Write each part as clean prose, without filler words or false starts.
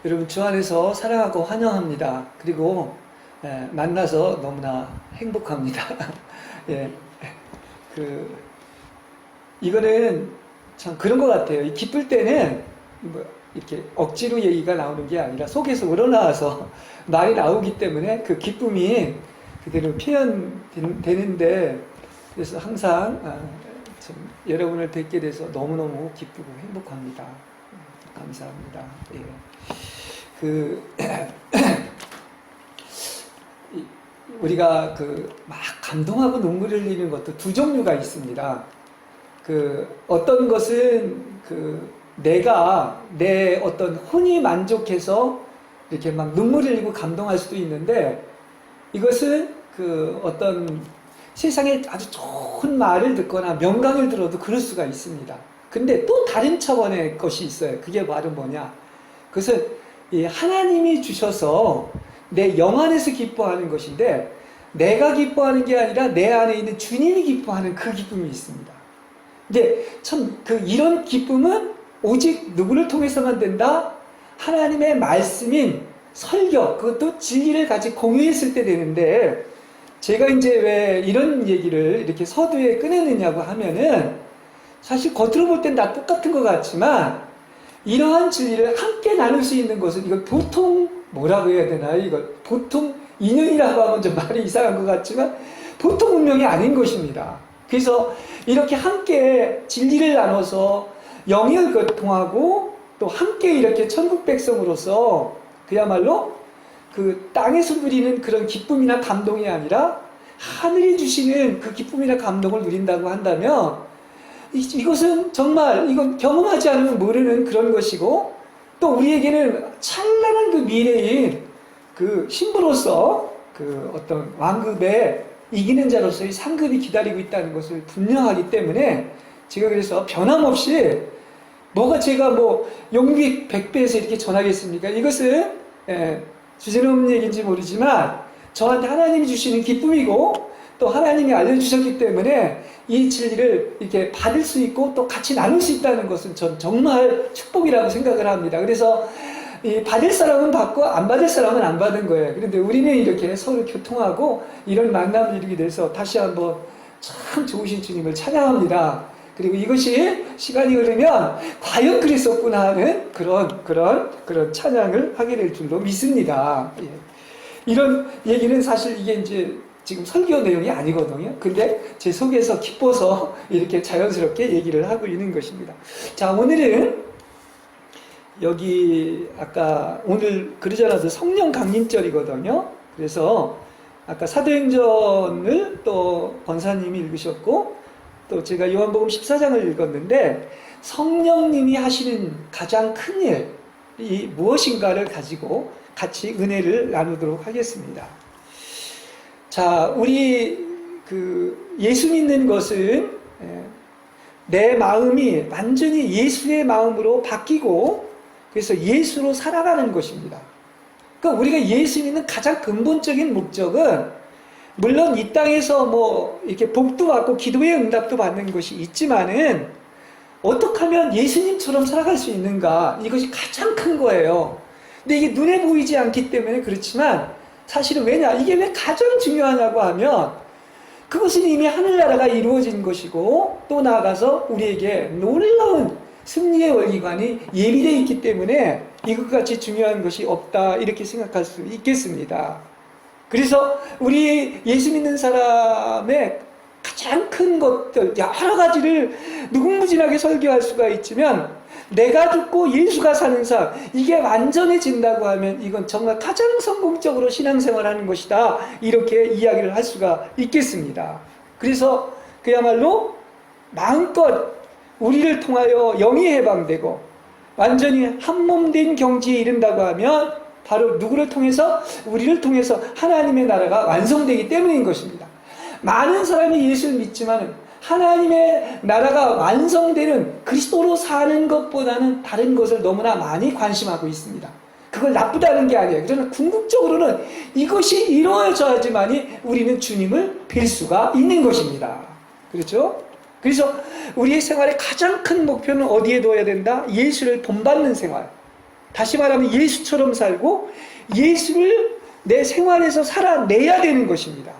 여러분 주 안에서 사랑하고 환영합니다. 그리고 만나서 너무나 행복합니다. 예, 이거는 참 그런 것 같아요. 이 기쁠 때는 뭐 이렇게 억지로 얘기가 나오는 게 아니라 속에서 우러나와서 말이 나오기 때문에 그 기쁨이 그대로 표현되는데, 그래서 항상 참 여러분을 뵙게 돼서 너무너무 기쁘고 행복합니다. 감사합니다. 예. 우리가 막 감동하고 눈물 흘리는 것도 두 종류가 있습니다. 어떤 것은 내가 내 어떤 혼이 만족해서 이렇게 막 눈물 흘리고 감동할 수도 있는데, 이것은 어떤 세상에 아주 좋은 말을 듣거나 명강을 들어도 그럴 수가 있습니다. 근데 또 다른 차원의 것이 있어요. 그게 바로 뭐냐? 그것은 하나님이 주셔서 내 영 안에서 기뻐하는 것인데, 내가 기뻐하는 게 아니라 내 안에 있는 주님이 기뻐하는 그 기쁨이 있습니다. 근데 참 이런 기쁨은 오직 누구를 통해서만 된다? 하나님의 말씀인 설교, 그것도 진리를 같이 공유했을 때 되는데, 제가 이제 왜 이런 얘기를 이렇게 서두에 꺼내느냐고 하면은, 사실 겉으로 볼 땐 다 똑같은 것 같지만, 이러한 진리를 함께 나눌 수 있는 것은, 이걸 보통 뭐라고 해야 되나요? 이걸 보통 인연이라고 하면 좀 말이 이상한 것 같지만 보통 운명이 아닌 것입니다. 그래서 이렇게 함께 진리를 나눠서 영을 교통하고 또 함께 이렇게 천국 백성으로서 그야말로 땅에서 누리는 그런 기쁨이나 감동이 아니라 하늘이 주시는 그 기쁨이나 감동을 누린다고 한다면, 이것은 정말 이건 경험하지 않으면 모르는 그런 것이고, 또 우리에게는 찬란한 미래인 신부로서 어떤 왕급에 이기는 자로서의 상급이 기다리고 있다는 것을 분명하기 때문에, 제가 그래서 변함없이 제가 용기 100배에서 이렇게 전하겠습니까? 이것은 주제넘는 얘기인지 모르지만 저한테 하나님이 주시는 기쁨이고, 또 하나님이 알려주셨기 때문에 이 진리를 이렇게 받을 수 있고 또 같이 나눌 수 있다는 것은 전 정말 축복이라고 생각을 합니다. 그래서 받을 사람은 받고 안 받을 사람은 안 받은 거예요. 그런데 우리는 이렇게 서로 교통하고 이런 만남을 이루게 돼서 다시 한번 참 좋으신 주님을 찬양합니다. 그리고 이것이 시간이 흐르면 과연 그랬었구나 하는 그런 찬양을 하게 될 줄로 믿습니다. 예. 이런 얘기는 사실 이게 이제 지금 설교 내용이 아니거든요. 근데 제 속에서 기뻐서 이렇게 자연스럽게 얘기를 하고 있는 것입니다. 자, 오늘은 여기 오늘 그러지 않아도 성령 강림절이거든요. 그래서 아까 사도행전을 또 권사님이 읽으셨고, 또 제가 요한복음 14장을 읽었는데, 성령님이 하시는 가장 큰 일이 무엇인가를 가지고 같이 은혜를 나누도록 하겠습니다. 자, 우리 예수 믿는 것은 내 마음이 완전히 예수의 마음으로 바뀌고, 그래서 예수로 살아가는 것입니다. 그러니까 우리가 예수 믿는 가장 근본적인 목적은, 물론 이 땅에서 이렇게 복도 받고 기도의 응답도 받는 것이 있지만은, 어떻게 하면 예수님처럼 살아갈 수 있는가, 이것이 가장 큰 거예요. 근데 이게 눈에 보이지 않기 때문에 그렇지만, 사실은 왜냐? 이게 왜 가장 중요하냐고 하면, 그것은 이미 하늘나라가 이루어진 것이고, 또 나아가서 우리에게 놀라운 승리의 원리관이 예비되어 있기 때문에 이것과 같이 중요한 것이 없다, 이렇게 생각할 수 있겠습니다. 그래서 우리 예수 믿는 사람의 가장 큰 것들, 여러 가지를 무궁무진하게 설교할 수가 있지만, 내가 죽고 예수가 사는 삶, 이게 완전해진다고 하면 이건 정말 가장 성공적으로 신앙생활하는 것이다, 이렇게 이야기를 할 수가 있겠습니다. 그래서 그야말로 마음껏 우리를 통하여 영이 해방되고 완전히 한몸된 경지에 이른다고 하면, 바로 누구를 통해서? 우리를 통해서 하나님의 나라가 완성되기 때문인 것입니다. 많은 사람이 예수를 믿지만 하나님의 나라가 완성되는 그리스도로 사는 것보다는 다른 것을 너무나 많이 관심하고 있습니다. 그걸 나쁘다는 게 아니에요. 그러나 궁극적으로는 이것이 이루어져야지만이 우리는 주님을 뵐 수가 있는 것입니다. 그렇죠? 그래서 우리의 생활의 가장 큰 목표는 어디에 둬야 된다? 예수를 본받는 생활. 다시 말하면 예수처럼 살고 예수를 내 생활에서 살아내야 되는 것입니다.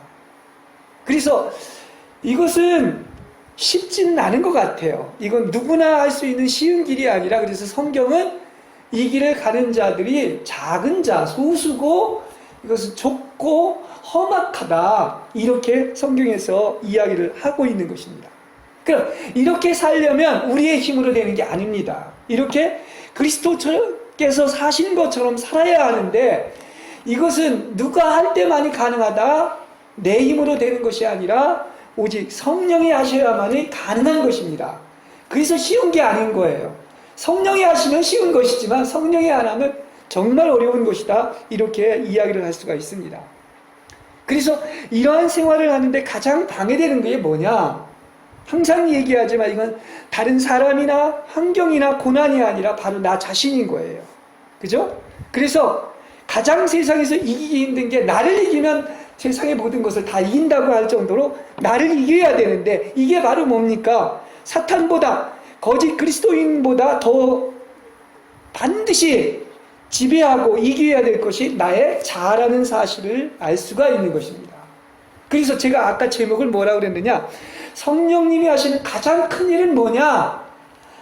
그래서 이것은 쉽지는 않은 것 같아요. 이건 누구나 할 수 있는 쉬운 길이 아니라, 그래서 성경은 이 길을 가는 자들이 작은 자, 소수고 이것은 좁고 험악하다, 이렇게 성경에서 이야기를 하고 있는 것입니다. 그럼 이렇게 살려면 우리의 힘으로 되는 게 아닙니다. 이렇게 그리스도께서 사신 것처럼 살아야 하는데, 이것은 누가 할 때만이 가능하다, 내 힘으로 되는 것이 아니라 오직 성령이 하셔야만이 가능한 것입니다. 그래서 쉬운 게 아닌 거예요. 성령이 하시면 쉬운 것이지만 성령이 안 하면 정말 어려운 것이다, 이렇게 이야기를 할 수가 있습니다. 그래서 이러한 생활을 하는데 가장 방해되는 게 뭐냐? 항상 얘기하지만 이건 다른 사람이나 환경이나 고난이 아니라 바로 나 자신인 거예요. 그죠? 그래서 가장 세상에서 이기기 힘든 게, 나를 이기면 세상의 모든 것을 다 이긴다고 할 정도로 나를 이겨야 되는데, 이게 바로 뭡니까? 사탄보다, 거짓 그리스도인보다 더 반드시 지배하고 이겨야 될 것이 나의 자아라는 사실을 알 수가 있는 것입니다. 그래서 제가 아까 제목을 뭐라고 그랬느냐? 성령님이 하시는 가장 큰 일은 뭐냐?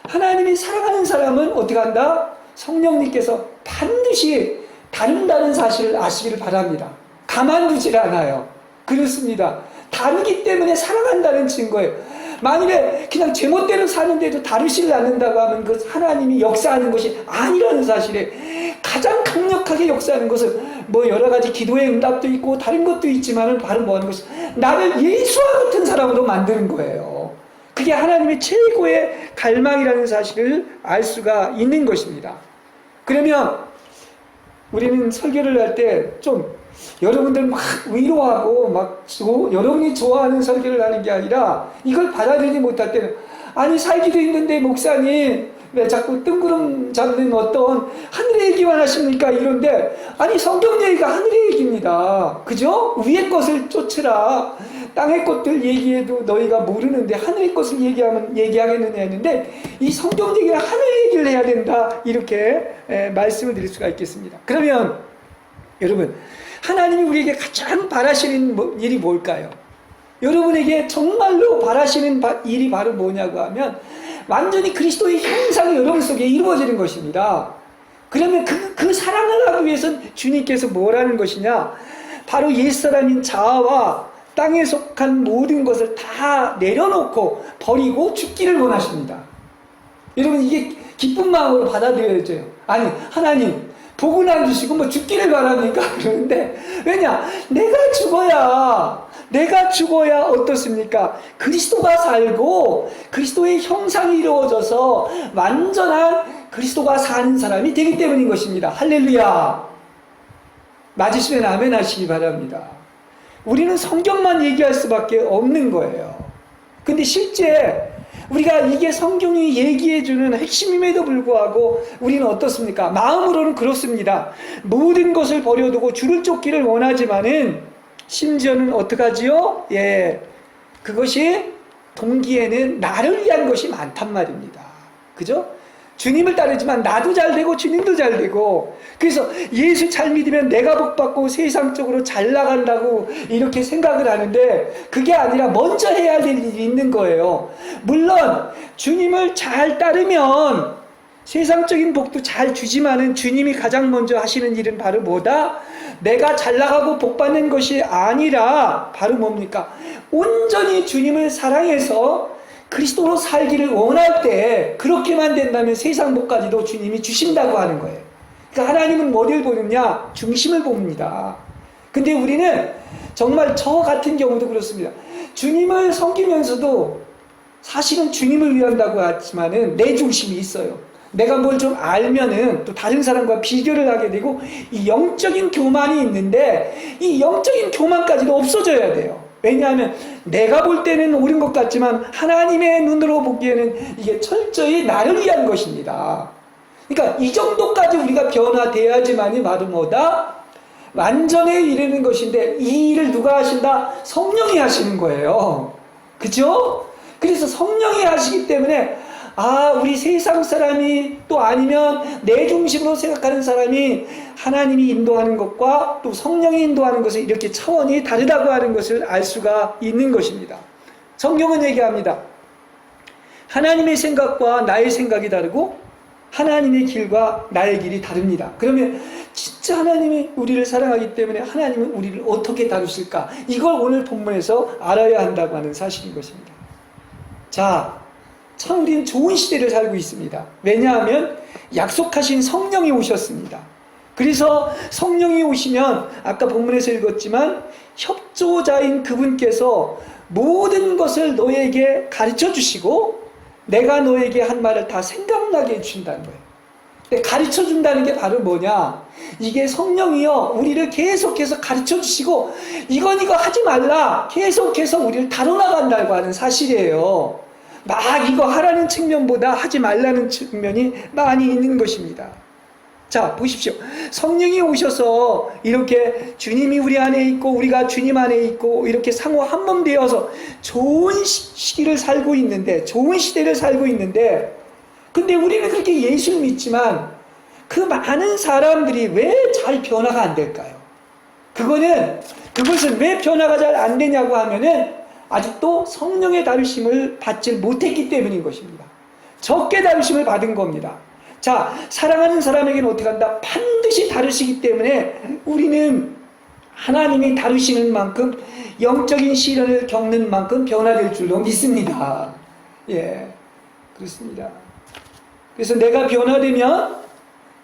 하나님이 사랑하는 사람은 어떻게 한다? 성령님께서 반드시 다룬다는 사실을 아시기를 바랍니다. 가만두질 않아요. 그렇습니다. 다르기 때문에 사랑한다는 증거예요. 만일에 그냥 제멋대로 사는데도 다루시를 않는다고 하면 그 하나님이 역사하는 것이 아니라는 사실에, 가장 강력하게 역사하는 것은 뭐 여러 가지 기도의 응답도 있고 다른 것도 있지만은 바로 뭐 하는 것이, 나를 예수와 같은 사람으로 만드는 거예요. 그게 하나님의 최고의 갈망이라는 사실을 알 수가 있는 것입니다. 그러면 우리는 설교를 할 때 좀 여러분들 막 위로하고 막 여러분이 좋아하는 설교를 하는 게 아니라, 이걸 받아들이지 못할 때는, 아니 살기도 힘든데 목사님 왜 자꾸 뜬구름 잡는 어떤 하늘의 얘기만 하십니까? 이런데, 아니 성경 얘기가 하늘의 얘기입니다. 그죠? 위의 것을 쫓으라. 땅의 것들 얘기해도 너희가 모르는데 하늘의 것을 얘기하겠느냐 했는데, 이 성경 얘기는 하늘의 얘기를 해야 된다, 이렇게 말씀을 드릴 수가 있겠습니다. 그러면 여러분, 하나님이 우리에게 가장 바라시는 일이 뭘까요? 여러분에게 정말로 바라시는 일이 바로 뭐냐고 하면, 완전히 그리스도의 형상이 여러분 속에 이루어지는 것입니다. 그러면 그 사랑을 하기 위해서는 주님께서 뭘 하는 것이냐? 바로 옛사람인 자아와 땅에 속한 모든 것을 다 내려놓고 버리고 죽기를 원하십니다. 여러분, 이게 기쁜 마음으로 받아들여야죠. 아니, 하나님 복은 안 주시고 뭐 죽기를 바랍니까? 그러는데, 왜냐? 내가 죽어야 어떻습니까? 그리스도가 살고 그리스도의 형상이 이루어져서 완전한 그리스도가 사는 사람이 되기 때문인 것입니다. 할렐루야. 맞으시면 아멘 하시기 바랍니다. 우리는 성경만 얘기할 수밖에 없는 거예요. 근데 실제 우리가 이게 성경이 얘기해주는 핵심임에도 불구하고 우리는 어떻습니까? 마음으로는 그렇습니다. 모든 것을 버려두고 주를 쫓기를 원하지만은, 심지어는 어떡하지요? 예, 그것이 동기에는 나를 위한 것이 많단 말입니다. 그죠? 주님을 따르지만 나도 잘 되고 주님도 잘 되고, 그래서 예수 잘 믿으면 내가 복받고 세상적으로 잘 나간다고 이렇게 생각을 하는데, 그게 아니라 먼저 해야 될 일이 있는 거예요. 물론 주님을 잘 따르면 세상적인 복도 잘 주지만은, 주님이 가장 먼저 하시는 일은 바로 뭐다? 내가 잘 나가고 복받는 것이 아니라 바로 뭡니까? 온전히 주님을 사랑해서 그리스도로 살기를 원할 때, 그렇게만 된다면 세상 복까지도 주님이 주신다고 하는 거예요. 그러니까 하나님은 뭐를 보느냐? 중심을 봅니다. 근데 우리는 정말 저 같은 경우도 그렇습니다. 주님을 섬기면서도 사실은 주님을 위한다고 하지만은 내 중심이 있어요. 내가 뭘 좀 알면은 또 다른 사람과 비교를 하게 되고, 이 영적인 교만이 있는데, 이 영적인 교만까지도 없어져야 돼요. 왜냐하면 내가 볼 때는 옳은 것 같지만 하나님의 눈으로 보기에는 이게 철저히 나를 위한 것입니다. 그러니까 이 정도까지 우리가 변화돼야지만이 바로 뭐다? 완전에 이르는 것인데, 이 일을 누가 하신다? 성령이 하시는 거예요. 그죠? 그래서 성령이 하시기 때문에 우리 세상 사람이 또 아니면 내 중심으로 생각하는 사람이 하나님이 인도하는 것과 또 성령이 인도하는 것을 이렇게 차원이 다르다고 하는 것을 알 수가 있는 것입니다. 성경은 얘기합니다. 하나님의 생각과 나의 생각이 다르고 하나님의 길과 나의 길이 다릅니다. 그러면 진짜 하나님이 우리를 사랑하기 때문에 하나님은 우리를 어떻게 다루실까? 이걸 오늘 본문에서 알아야 한다고 하는 사실인 것입니다. 자, 참 우리는 좋은 시대를 살고 있습니다. 왜냐하면 약속하신 성령이 오셨습니다. 그래서 성령이 오시면 아까 본문에서 읽었지만 협조자인 그분께서 모든 것을 너에게 가르쳐 주시고 내가 너에게 한 말을 다 생각나게 해주신다는 거예요. 가르쳐 준다는 게 바로 뭐냐? 이게 성령이요, 우리를 계속해서 가르쳐 주시고 이거 하지 말라 계속해서 우리를 다뤄나간다고 하는 사실이에요. 막 이거 하라는 측면보다 하지 말라는 측면이 많이 있는 것입니다. 자, 보십시오. 성령이 오셔서 이렇게 주님이 우리 안에 있고 우리가 주님 안에 있고 이렇게 상호 한 몸 되어서 좋은 시기를 살고 있는데, 좋은 시대를 살고 있는데, 근데 우리는 그렇게 예수를 믿지만 그 많은 사람들이 왜 잘 변화가 안 될까요? 그것은 왜 변화가 잘 안 되냐고 하면은 아직도 성령의 다루심을 받지 못했기 때문인 것입니다. 적게 다루심을 받은 겁니다. 자, 사랑하는 사람에게는 어떻게 한다? 반드시 다루시기 때문에 우리는 하나님이 다루시는 만큼 영적인 시련을 겪는 만큼 변화될 줄로 믿습니다. 예, 그렇습니다. 그래서 내가 변화되면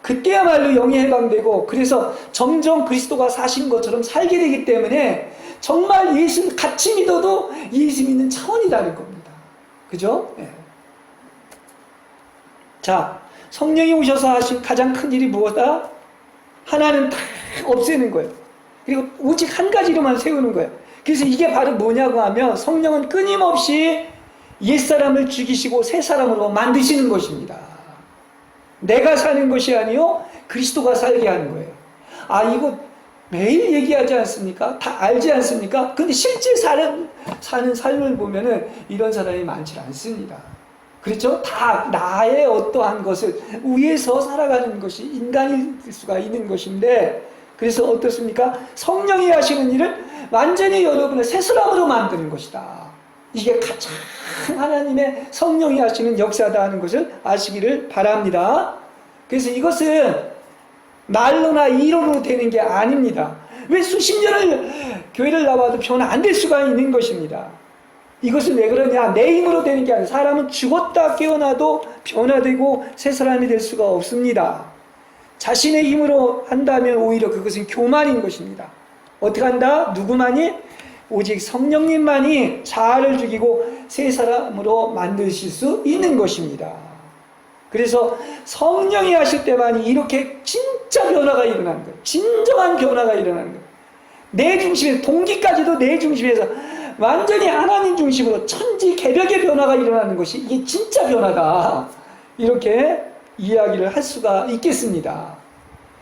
그때야말로 영이 해방되고 그래서 점점 그리스도가 사신 것처럼 살게 되기 때문에 정말 예수를 같이 믿어도 예수 믿는 차원이 다를 겁니다. 그죠? 예. 자, 성령이 오셔서 하신 가장 큰 일이 무엇이다? 하나는 다 없애는 거예요. 그리고 오직 한 가지로만 세우는 거예요. 그래서 이게 바로 뭐냐고 하면 성령은 끊임없이 옛사람을 죽이시고 새 사람으로 만드시는 것입니다. 내가 사는 것이 아니요 그리스도가 살게 하는 거예요. 이거 매일 얘기하지 않습니까? 다 알지 않습니까? 근데 실제 사는 삶을 보면은 이런 사람이 많지 않습니다. 그렇죠? 다 나의 어떠한 것을 위해서 살아가는 것이 인간일 수가 있는 것인데, 그래서 어떻습니까? 성령이 하시는 일은 완전히 여러분을 새 사람으로 만드는 것이다. 이게 가장 하나님의 성령이 하시는 역사다 하는 것을 아시기를 바랍니다. 그래서 이것은 말로나 이론으로 되는 게 아닙니다. 왜 수십 년을 교회를 나와도 변화 안 될 수가 있는 것입니다. 이것은 왜 그러냐? 내 힘으로 되는 게 아니라 사람은 죽었다 깨어나도 변화되고 새 사람이 될 수가 없습니다. 자신의 힘으로 한다면 오히려 그것은 교만인 것입니다. 어떻게 한다? 누구만이? 오직 성령님만이 자아를 죽이고 새 사람으로 만드실 수 있는 것입니다. 그래서 성령이 하실 때만이 이렇게 진짜 변화가 일어나는 거예요. 진정한 변화가 일어나는 거예요. 내 중심에서, 동기까지도 내 중심에서 완전히 하나님 중심으로 천지 개벽의 변화가 일어나는 것이 이게 진짜 변화다. 이렇게 이야기를 할 수가 있겠습니다.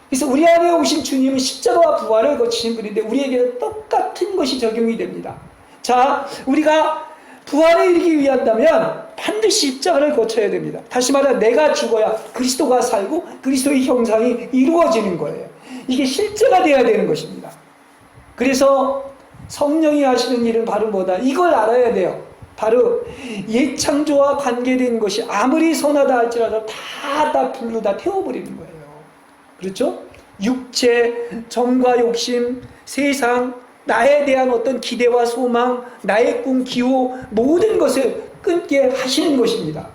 그래서 우리 안에 오신 주님은 십자가와 부활을 거치신 분인데 우리에게는 똑같은 것이 적용이 됩니다. 자, 우리가 부활에 이르기 위한다면 반드시 십자가를 거쳐야 됩니다. 다시 말해 내가 죽어야 그리스도가 살고 그리스도의 형상이 이루어지는 거예요. 이게 실제가 돼야 되는 것입니다. 그래서 성령이 하시는 일은 바로 뭐다? 이걸 알아야 돼요. 바로 옛 창조와 관계된 것이 아무리 선하다 할지라도 다 불로 다 태워버리는 거예요. 그렇죠? 육체, 정과 욕심, 세상, 나에 대한 어떤 기대와 소망, 나의 꿈, 기호, 모든 것을 끊게 하시는 것입니다.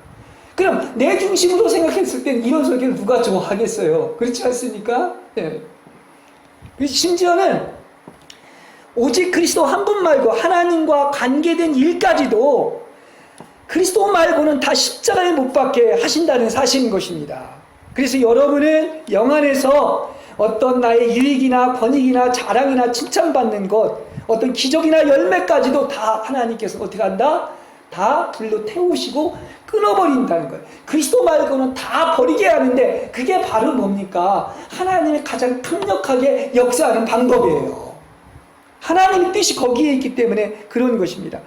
그럼 내 중심으로 생각했을 땐 이런 설교를 누가 좋아하겠어요? 그렇지 않습니까? 네. 심지어는 오직 그리스도 한 분 말고 하나님과 관계된 일까지도 그리스도 말고는 다 십자가에 못 박게 하신다는 사실인 것입니다. 그래서 여러분은 영안에서 어떤 나의 유익이나 권익이나 자랑이나 칭찬받는 것, 어떤 기적이나 열매까지도 다 하나님께서 어떻게 한다? 다 불로 태우시고 끊어버린다는 거예요. 그리스도 말고는 다 버리게 하는데 그게 바로 뭡니까? 하나님이 가장 강력하게 역사하는 방법이에요. 하나님의 뜻이 거기에 있기 때문에 그런 것입니다.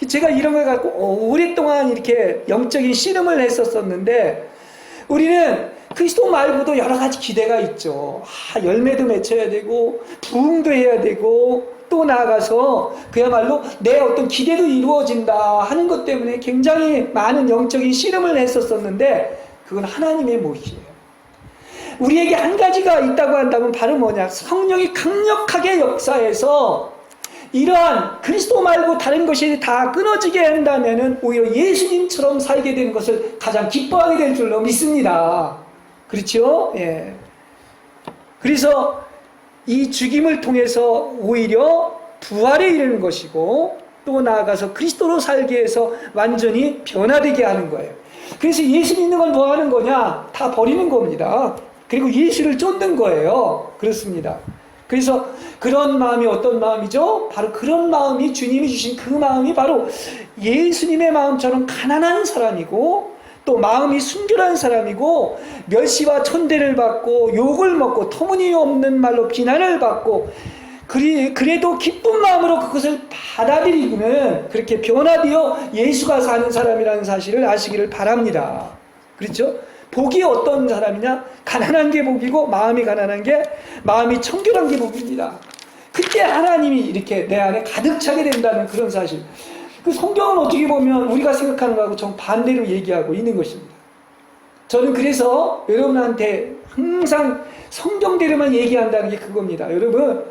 제가 이런 걸 갖고 오랫동안 이렇게 영적인 씨름을 했었었는데, 우리는 그리스도 말고도 여러 가지 기대가 있죠. 열매도 맺혀야 되고 부흥도 해야 되고, 또 나아가서 그야말로 내 어떤 기대도 이루어진다 하는 것 때문에 굉장히 많은 영적인 씨름을 했었었는데, 그건 하나님의 몫이에요. 우리에게 한 가지가 있다고 한다면 바로 뭐냐? 성령이 강력하게 역사해서 이러한 그리스도 말고 다른 것이 다 끊어지게 한다면은 오히려 예수님처럼 살게 되는 것을 가장 기뻐하게 될 줄로 믿습니다. 그렇죠? 예. 그래서 이 죽임을 통해서 오히려 부활에 이르는 것이고, 또 나아가서 그리스도로 살게 해서 완전히 변화되게 하는 거예요. 그래서 예수 믿는 건 뭐 하는 거냐? 다 버리는 겁니다. 그리고 예수를 쫓는 거예요. 그렇습니다. 그래서 그런 마음이 어떤 마음이죠? 바로 그런 마음이, 주님이 주신 그 마음이 바로 예수님의 마음처럼 가난한 사람이고, 또 마음이 순결한 사람이고, 멸시와 천대를 받고 욕을 먹고 터무니없는 말로 비난을 받고, 그래도 기쁜 마음으로 그것을 받아들이고는 그렇게 변화되어 예수가 사는 사람이라는 사실을 아시기를 바랍니다. 그렇죠? 복이 어떤 사람이냐? 가난한 게 복이고, 마음이 가난한 게, 마음이 청결한 게 복입니다. 그때 하나님이 이렇게 내 안에 가득 차게 된다는 그런 사실. 그 성경은 어떻게 보면 우리가 생각하는 거하고 정반대로 얘기하고 있는 것입니다. 저는 그래서 여러분한테 항상 성경대로만 얘기한다는 게 그겁니다. 여러분,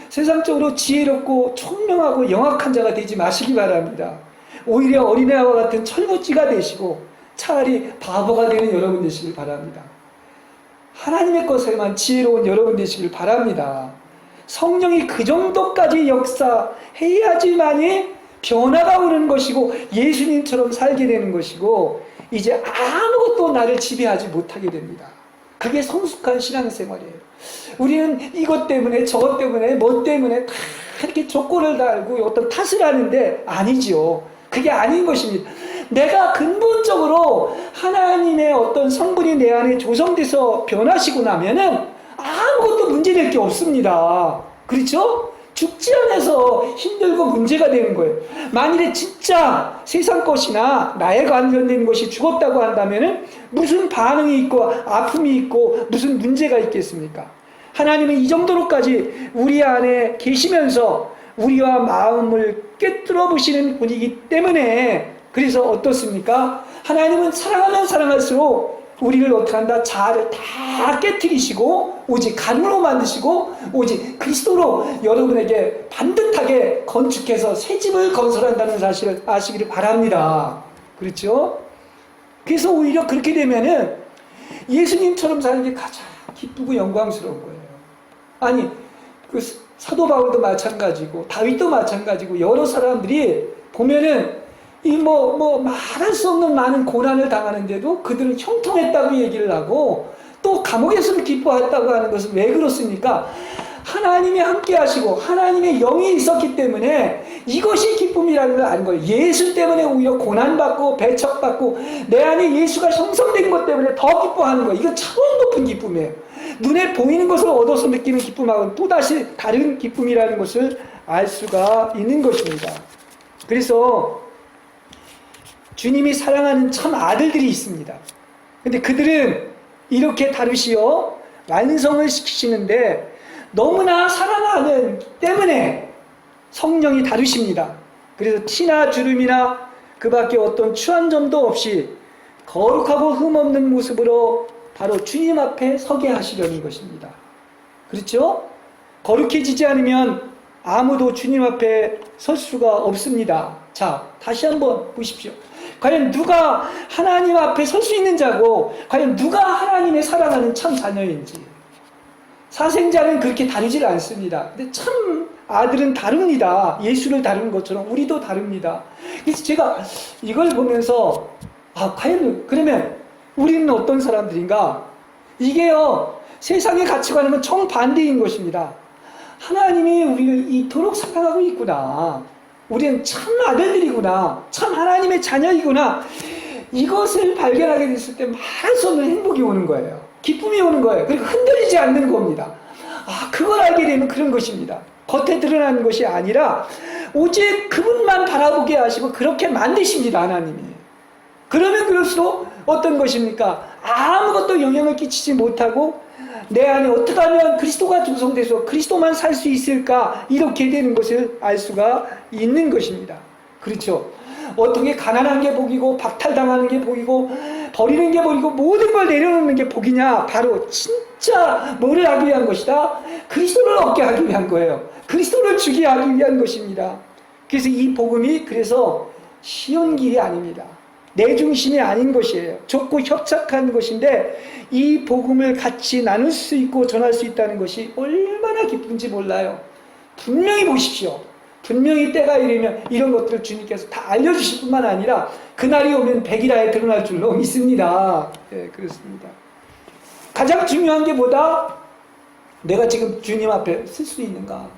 세상적으로 지혜롭고 총명하고 영악한 자가 되지 마시기 바랍니다. 오히려 어린애와 같은 철부지가 되시고 차라리 바보가 되는 여러분 되시길 바랍니다. 하나님의 것에만 지혜로운 여러분 되시길 바랍니다. 성령이 그 정도까지 역사해야지만이 변화가 오는 것이고 예수님처럼 살게 되는 것이고, 이제 아무것도 나를 지배하지 못하게 됩니다. 그게 성숙한 신앙생활이에요. 우리는 이것 때문에 저것 때문에 뭐 때문에 다 이렇게 조건을 달고 어떤 탓을 하는데 아니죠. 그게 아닌 것입니다. 내가 근본적으로 하나님의 어떤 성분이 내 안에 조성돼서 변하시고 나면은 아무것도 문제될 게 없습니다. 그렇죠? 죽지 않아서 힘들고 문제가 되는 거예요. 만일에 진짜 세상 것이나 나에 관련된 것이 죽었다고 한다면은 무슨 반응이 있고 아픔이 있고 무슨 문제가 있겠습니까? 하나님은 이 정도로까지 우리 안에 계시면서 우리와 마음을 꿰뚫어 보시는 분이기 때문에, 그래서 어떻습니까? 하나님은 사랑하면 사랑할수록 우리를 어떻게 한다? 자아를 다 깨트리시고 오직 가름으로 만드시고 오직 그리스도로 여러분에게 반듯하게 건축해서 새 집을 건설한다는 사실을 아시기를 바랍니다. 그렇죠? 그래서 오히려 그렇게 되면은 예수님처럼 사는 게 가장 기쁘고 영광스러운 거예요. 아니, 그 사도 바울도 마찬가지고 다윗도 마찬가지고 여러 사람들이 보면은 이 말할 수 없는 많은 고난을 당하는데도 그들은 형통했다고 얘기를 하고, 또 감옥에서도 기뻐했다고 하는 것은 왜 그렇습니까? 하나님이 함께 하시고 하나님의 영이 있었기 때문에 이것이 기쁨이라는 걸 아는 거예요. 예수 때문에 오히려 고난받고 배척받고 내 안에 예수가 형성된 것 때문에 더 기뻐하는 거예요. 이거 차원 높은 기쁨이에요. 눈에 보이는 것을 얻어서 느끼는 기쁨하고는 또다시 다른 기쁨이라는 것을 알 수가 있는 것입니다. 그래서 주님이 사랑하는 참 아들들이 있습니다. 근데 그들은 이렇게 다루시어 완성을 시키시는데 너무나 사랑하는 때문에 성령이 다루십니다. 그래서 티나 주름이나 그 밖에 어떤 추한 점도 없이 거룩하고 흠없는 모습으로 바로 주님 앞에 서게 하시려는 것입니다. 그렇죠? 거룩해지지 않으면 아무도 주님 앞에 설 수가 없습니다. 자, 다시 한번 보십시오. 과연 누가 하나님 앞에 설 수 있는 자고, 과연 누가 하나님의 사랑하는 참 자녀인지. 사생자는 그렇게 다르질 않습니다. 근데 참 아들은 다릅니다. 예수를 다루는 것처럼 우리도 다릅니다. 그래서 제가 이걸 보면서 과연 그러면 우리는 어떤 사람들인가? 이게요, 세상의 가치관은 정반대인 것입니다. 하나님이 우리를 이토록 사랑하고 있구나. 우리는 참 아들들이구나. 참 하나님의 자녀이구나. 이것을 발견하게 됐을 때 말할 수 없는 행복이 오는 거예요. 기쁨이 오는 거예요. 그리고 흔들리지 않는 겁니다. 그걸 알게 되면 그런 것입니다. 겉에 드러나는 것이 아니라 오직 그분만 바라보게 하시고 그렇게 만드십니다, 하나님이. 그러면 그럴수록 어떤 것입니까? 아무것도 영향을 끼치지 못하고 내 안에 어떻게 하면 그리스도가 조성돼서 그리스도만 살 수 있을까, 이렇게 되는 것을 알 수가 있는 것입니다. 그렇죠? 어떻게 가난한 게 복이고 박탈당하는 게 복이고 버리는 게 복이고 모든 걸 내려놓는 게 복이냐? 바로 진짜 뭐를 하기 위한 것이다? 그리스도를 얻게 하기 위한 거예요. 그리스도를 주게 하기 위한 것입니다. 그래서 이 복음이 그래서 쉬운 길이 아닙니다. 내 중심이 아닌 것이에요. 좁고 협착한 것인데 이 복음을 같이 나눌 수 있고 전할 수 있다는 것이 얼마나 기쁜지 몰라요. 분명히 보십시오. 분명히 때가 이르면 이런 것들을 주님께서 다 알려주실 뿐만 아니라 그날이 오면 백일하에 드러날 줄로 믿습니다. 네, 그렇습니다. 가장 중요한 게 뭐다? 내가 지금 주님 앞에 쓸 수 있는가?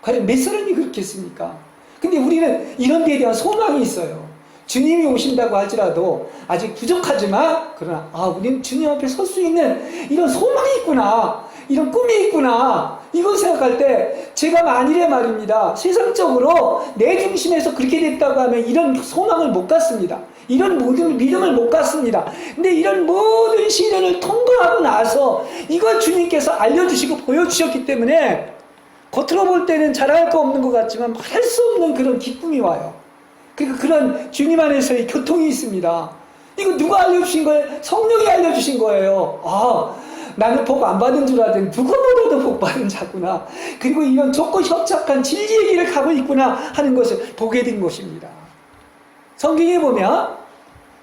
과연 몇 사람이 그렇게 했습니까? 근데 우리는 이런 데에 대한 소망이 있어요. 주님이 오신다고 할지라도 아직 부족하지만 그러나 우리는 주님 앞에 설 수 있는 이런 소망이 있구나, 이런 꿈이 있구나, 이걸 생각할 때 제가 만일에 말입니다, 세상적으로 내 중심에서 그렇게 됐다고 하면 이런 소망을 못 갖습니다. 이런 모든 믿음을 못 갖습니다. 근데 이런 모든 시련을 통과하고 나서 이걸 주님께서 알려주시고 보여주셨기 때문에 겉으로 볼 때는 잘할 거 없는 것 같지만 말할 수 없는 그런 기쁨이 와요. 그러니까 그런 주님 안에서의 교통이 있습니다. 이거 누가 알려주신 거예요? 성령이 알려주신 거예요. 나는 복 안 받은 줄 알았더니 누구보다도 복 받은 자구나. 그리고 이런 좁고 협착한 진리의 길을 가고 있구나 하는 것을 보게 된 것입니다. 성경에 보면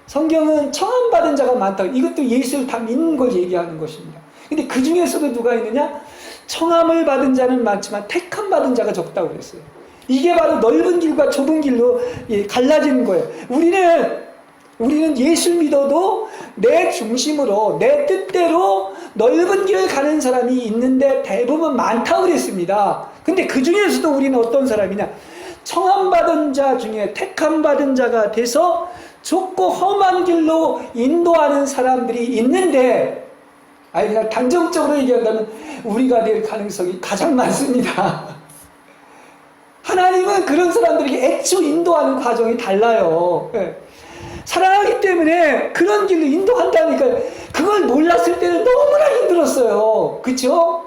성경은 청함받은 자가 많다고, 이것도 예수를 다 믿는 걸 얘기하는 것입니다. 근데 그 중에서도 누가 있느냐? 청함을 받은 자는 많지만 택함 받은 자가 적다고 그랬어요. 이게 바로 넓은 길과 좁은 길로 갈라지는 거예요. 우리는 예수를 믿어도 내 중심으로, 내 뜻대로 넓은 길을 가는 사람이 있는데 대부분 많다고 그랬습니다. 근데 그 중에서도 우리는 어떤 사람이냐? 청함받은 자 중에 택함받은 자가 돼서 좁고 험한 길로 인도하는 사람들이 있는데, 그냥 단정적으로 얘기한다면 우리가 될 가능성이 가장 많습니다. 하나님은 그런 사람들에게 애초 인도하는 과정이 달라요. 사랑하기 때문에 그런 길로 인도한다니까. 그걸 몰랐을 때는 너무나 힘들었어요. 그쵸?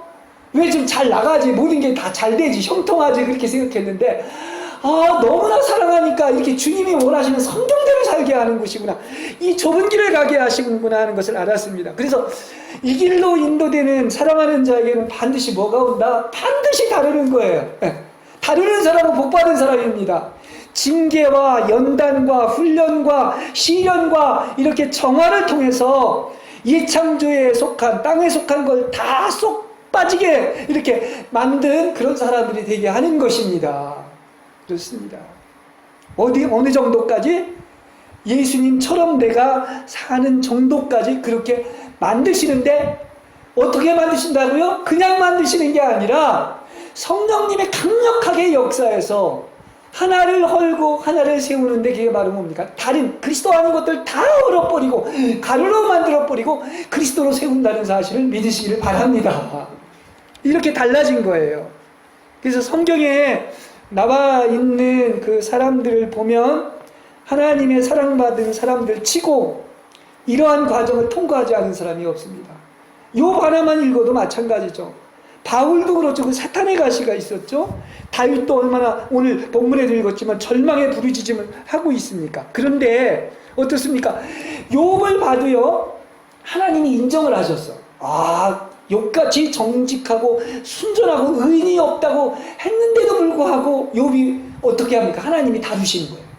왜 좀 잘 나가지, 모든 게 다 잘 되지, 형통하지, 그렇게 생각했는데 너무나 사랑하니까 이렇게 주님이 원하시는 성경대로 살게 하는 것이구나, 이 좁은 길을 가게 하시는구나 하는 것을 알았습니다. 그래서 이 길로 인도되는 사랑하는 자에게는 반드시 뭐가 온다? 반드시 다루는 거예요. 다루는 사람은 복받은 사람입니다. 징계와 연단과 훈련과 시련과 이렇게 정화를 통해서 이 창조에 속한, 땅에 속한 걸 다 쏙 빠지게 이렇게 만든 그런 사람들이 되게 하는 것입니다. 그렇습니다. 어느 정도까지? 예수님처럼 내가 사는 정도까지 그렇게 만드시는데, 어떻게 만드신다고요? 그냥 만드시는 게 아니라 성령님의 강력하게 역사에서 하나를 헐고 하나를 세우는데, 그게 바로 뭡니까? 다른 그리스도 아닌 것들 다 얼어버리고 가루로 만들어버리고 그리스도로 세운다는 사실을 믿으시기를 바랍니다. 이렇게 달라진 거예요. 그래서 성경에 나와 있는 그 사람들을 보면 하나님의 사랑받은 사람들 치고 이러한 과정을 통과하지 않은 사람이 없습니다. 욥 하나만 읽어도 마찬가지죠. 바울도 그렇죠. 그 사탄의 가시가 있었죠. 다윗도 얼마나 오늘 본문에도 읽었지만 절망의 부르짖음을 하고 있습니까? 그런데 어떻습니까? 욥을 봐도요, 하나님이 인정을 하셨어. 욥같이 정직하고 순전하고 의인이 없다고 했는데도 불구하고 욥이 어떻게 합니까? 하나님이 다루시는 거예요.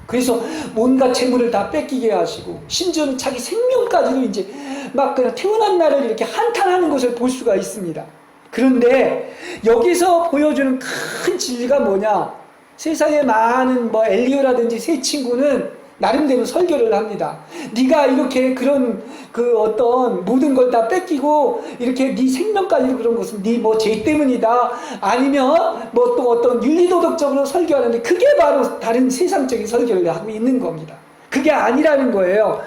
그래서 뭔가 재물을 다 뺏기게 하시고, 심지어는 자기 생명까지도 이제 막 그냥 태어난 날을 이렇게 한탄하는 것을 볼 수가 있습니다. 그런데 여기서 보여주는 큰 진리가 뭐냐? 세상에 많은 엘리오라든지 새 친구는 나름대로 설교를 합니다. 네가 이렇게 그런 그 어떤 모든 걸 다 뺏기고 이렇게 네 생명까지도 그런 것은 네 죄 때문이다, 아니면 또 어떤 윤리도덕적으로 설교하는데, 그게 바로 다른 세상적인 설교를 하고 있는 겁니다. 그게 아니라는 거예요.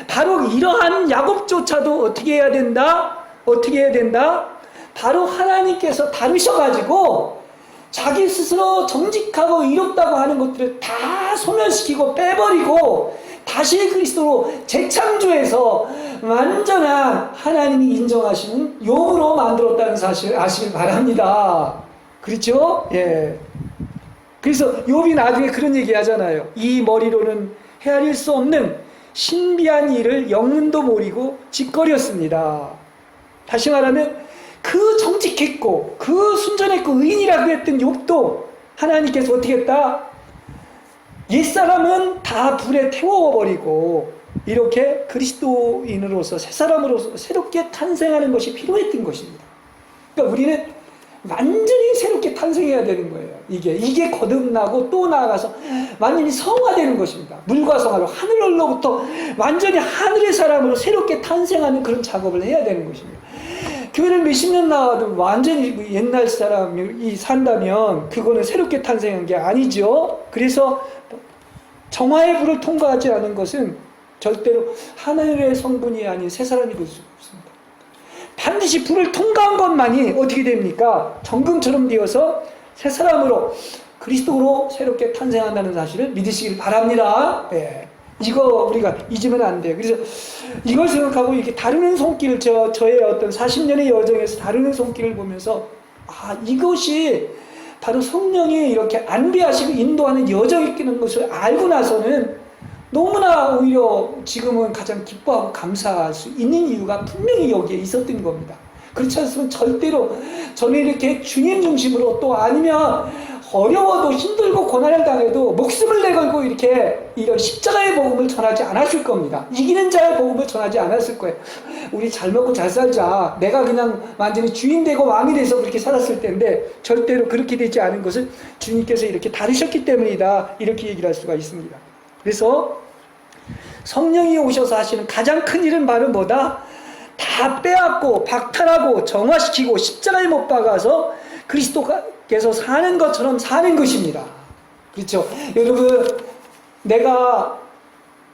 바로 이러한 야곱조차도 어떻게 해야 된다? 바로 하나님께서 다루셔가지고 자기 스스로 정직하고 의롭다고 하는 것들을 다 소멸시키고 빼버리고 다시 그리스도로 재창조해서 완전한 하나님이 인정하시는 용으로 만들었다는 사실 아시길 바랍니다. 그렇죠? 예. 그래서 욥이 나중에 그런 얘기 하잖아요. 이 머리로는 헤아릴 수 없는 신비한 일을 영문도 모르고 짓거렸습니다. 다시 말하면 그 정직했고 그 순전했고 의인이라고 했던 욥도 하나님께서 어떻게 했다? 옛사람은 다 불에 태워버리고 이렇게 그리스도인으로서 새 사람으로서 새롭게 탄생하는 것이 필요했던 것입니다. 그러니까 우리는 완전히 새롭게 탄생해야 되는 거예요. 이게 거듭나고 또 나아가서 완전히 성화되는 것입니다. 물과 성화로 하늘로부터 완전히 하늘의 사람으로 새롭게 탄생하는 그런 작업을 해야 되는 것입니다. 교회를 몇십 년 나와도 완전히 옛날 사람이 산다면 그거는 새롭게 탄생한 게 아니죠. 그래서 정화의 불을 통과하지 않은 것은 절대로 하늘의 성분이 아닌 새 사람이 될 수 없습니다. 반드시 불을 통과한 것만이 어떻게 됩니까? 정금처럼 되어서 새 사람으로 그리스도로 새롭게 탄생한다는 사실을 믿으시길 바랍니다. 예. 이거 우리가 잊으면 안 돼요. 그래서 이걸 생각하고 이렇게 다루는 손길을 저의 어떤 40년의 여정에서 다루는 손길을 보면서 이것이 바로 성령이 이렇게 안배하시고 인도하는 여정이라는 것을 알고 나서는 너무나 오히려 지금은 가장 기뻐하고 감사할 수 있는 이유가 분명히 여기에 있었던 겁니다. 그렇지 않으면 절대로 저는 이렇게 주님 중심으로 또 아니면 어려워도 힘들고 고난을 당해도 목숨을 내걸고 이렇게 이런 십자가의 복음을 전하지 않았을 겁니다. 이기는 자의 복음을 전하지 않았을 거예요. 우리 잘 먹고 잘 살자. 내가 그냥 완전히 주인 되고 왕이 돼서 그렇게 살았을 텐데 절대로 그렇게 되지 않은 것을 주님께서 이렇게 다루셨기 때문이다. 이렇게 얘기를 할 수가 있습니다. 그래서 성령이 오셔서 하시는 가장 큰 일은 바로 뭐다? 다 빼앗고 박탈하고 정화시키고 십자가에 못 박아서 그리스도께서 사는 것처럼 사는 것입니다. 그렇죠? 여러분, 내가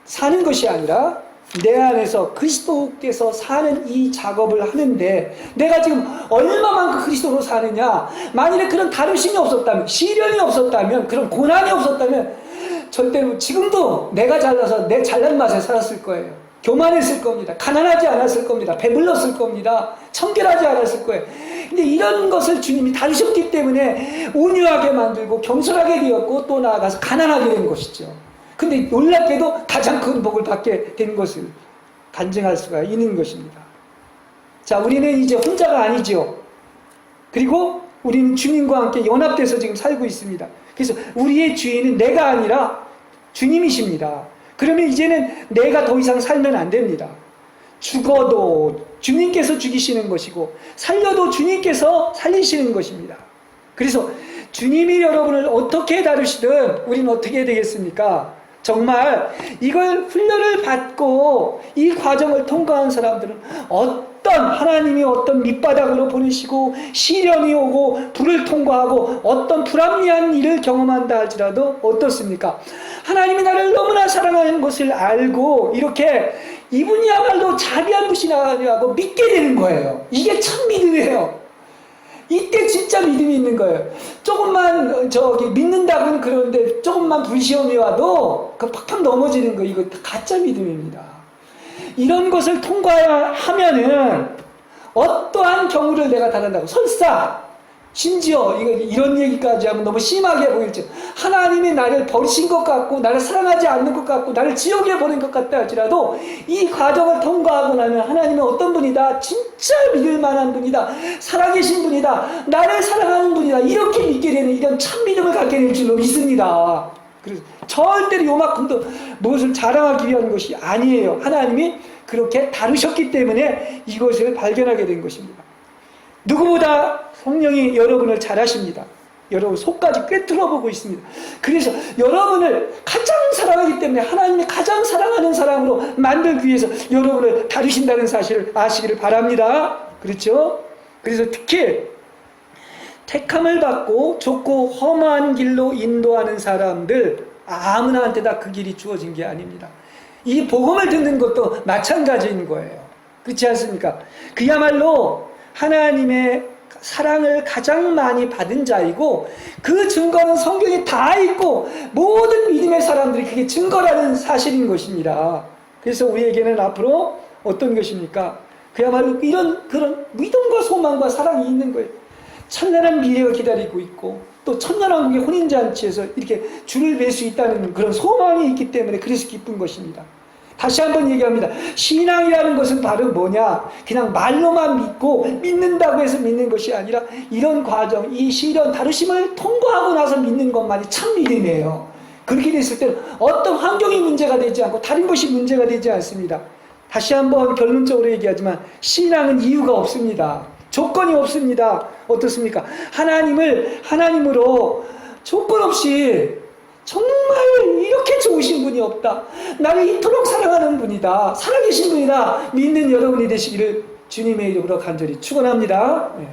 사는 것이 아니라 내 안에서 그리스도께서 사는 이 작업을 하는데 내가 지금 얼마만큼 그리스도로 사느냐. 만일에 그런 다루심이 없었다면, 시련이 없었다면, 그런 고난이 없었다면 절대로 지금도 내가 잘나서 내 잘난 맛에 살았을 거예요. 교만했을 겁니다. 가난하지 않았을 겁니다. 배불렀을 겁니다. 청결하지 않았을 거예요. 근데 이런 것을 주님이 다루셨기 때문에 온유하게 만들고 겸손하게 되었고 또 나아가서 가난하게 된 것이죠. 근데 놀랍게도 가장 큰 복을 받게 된 것을 간증할 수가 있는 것입니다. 자, 우리는 이제 혼자가 아니죠. 그리고 우리는 주님과 함께 연합돼서 지금 살고 있습니다. 그래서 우리의 주인은 내가 아니라 주님이십니다. 그러면 이제는 내가 더 이상 살면 안 됩니다. 죽어도 주님께서 죽이시는 것이고 살려도 주님께서 살리시는 것입니다. 그래서 주님이 여러분을 어떻게 다루시든 우리는 어떻게 해야 되겠습니까? 정말 이걸 훈련을 받고 이 과정을 통과한 사람들은 하나님이 어떤 밑바닥으로 보내시고 시련이 오고 불을 통과하고 어떤 불합리한 일을 경험한다 할지라도 어떻습니까? 하나님이 나를 너무나 사랑하는 것을 알고 이렇게 이분이야말로 자비한 분이라고 믿게 되는 거예요. 이게 참 믿음이에요. 이때 진짜 믿음이 있는 거예요. 조금만 믿는다고는 그러는데 조금만 불시험이 와도 그 팍팍 넘어지는 거 이거 가짜 믿음입니다. 이런 것을 통과하면은 어떠한 경우를 내가 당한다고 설사 심지어 이런 얘기까지 하면 너무 심하게 보일지 하나님이 나를 버리신 것 같고 나를 사랑하지 않는 것 같고 나를 지옥에 보낸 것 같다 할지라도 이 과정을 통과하고 나면 하나님은 어떤 분이다? 진짜 믿을 만한 분이다. 살아계신 분이다. 나를 사랑하는 분이다. 이렇게 믿게 되는 이런 참 믿음을 갖게 될 줄로 믿습니다. 그래서 절대로 요만큼도 무엇을 자랑하기 위한 것이 아니에요. 하나님이 그렇게 다루셨기 때문에 이것을 발견하게 된 것입니다. 누구보다 성령이 여러분을 잘 아십니다. 여러분 속까지 꿰뚫어보고 있습니다. 그래서 여러분을 가장 사랑하기 때문에 하나님이 가장 사랑하는 사람으로 만들기 위해서 여러분을 다루신다는 사실을 아시기를 바랍니다. 그렇죠? 그래서 특히 택함을 받고 좁고 험한 길로 인도하는 사람들 아무나한테 다 그 길이 주어진 게 아닙니다. 이 복음을 듣는 것도 마찬가지인 거예요. 그렇지 않습니까? 그야말로 하나님의 사랑을 가장 많이 받은 자이고 그 증거는 성경에 다 있고 모든 믿음의 사람들이 그게 증거라는 사실인 것입니다. 그래서 우리에게는 앞으로 어떤 것입니까? 그야말로 이런 그런 믿음과 소망과 사랑이 있는 거예요. 찬란한 미래가 기다리고 있고 또 천년왕국의 혼인잔치에서 이렇게 줄을 뵐 수 있다는 그런 소망이 있기 때문에 그래서 기쁜 것입니다. 다시 한번 얘기합니다. 신앙이라는 것은 바로 뭐냐? 그냥 말로만 믿고 믿는다고 해서 믿는 것이 아니라 이런 과정, 이 시련, 다루심을 통과하고 나서 믿는 것만이 참 믿음이에요. 그렇게 됐을 때는 어떤 환경이 문제가 되지 않고 다른 것이 문제가 되지 않습니다. 다시 한번 결론적으로 얘기하지만 신앙은 이유가 없습니다. 조건이 없습니다. 어떻습니까? 하나님으로 조건 없이 정말 이렇게 좋으신 분이 없다. 나를 이토록 사랑하는 분이다. 살아계신 분이다. 믿는 여러분이 되시기를 주님의 이름으로 간절히 축원합니다. 네.